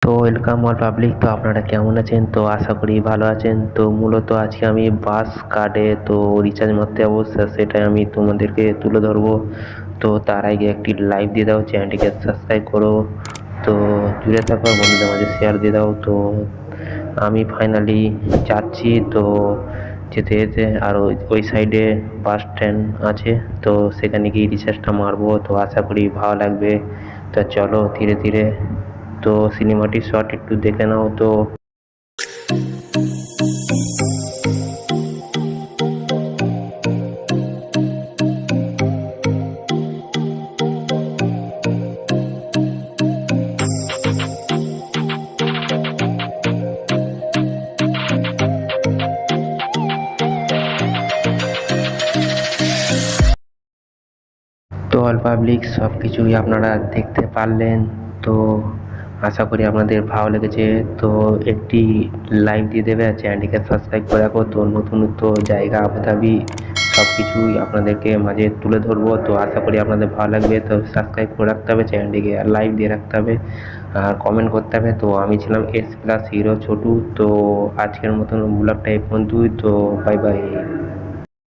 তো welcome all public. তো আপনারা কেমন আছেন? তো আশা করি ভালো আছেন। তো মূলত আজকে আমি বাস কার্ডে তো রিচার্জ মারতে যাবো, সেটাই আমি তোমাদেরকে তুলে ধরবো। তো তার আগে একটি লাইক দিয়ে দাও, চ্যানেলটিকে সাবস্ক্রাইব করো, তো জুড়ে থাকো, বন্ধুদের মাঝে শেয়ার দিয়ে দাও। তো আমি ফাইনালি যাচ্ছি। তো যেতে যেতে আর ওই সাইডে বাস স্ট্যান্ড আছে, তো সেখানে গিয়ে রিচার্জটা মারবো। তো আশা করি ভালো লাগবে। তো চলো ধীরে ধীরে তো সিনেমাটিক শট একটু দেখে নাও। তো অল পাবলিক সব কিছুই আপনারা দেখতে পারলেন। তো আশা করি আপনাদের ভালো লেগেছে। তো একটি লাইক দিয়ে দেবে আর চ্যানেলটিকে সাবস্ক্রাইব করে রাখো। তো নতুন নতুন জায়গা আবুধাবি সব কিছুই আপনাদেরকে মাঝে তুলে ধরবো। তো আশা করি আপনাদের ভালো লাগবে। তো সাবস্ক্রাইব করে রাখতে হবে চ্যানেলটিকে, আর লাইক দিয়ে রাখতে হবে, আর কমেন্ট করতে হবে। তো আমি ছিলাম এস প্লাস হিরো ছোটু। তো আজকের মতন ব্লগটা এই পর্যন্তই। তো বাই বাই।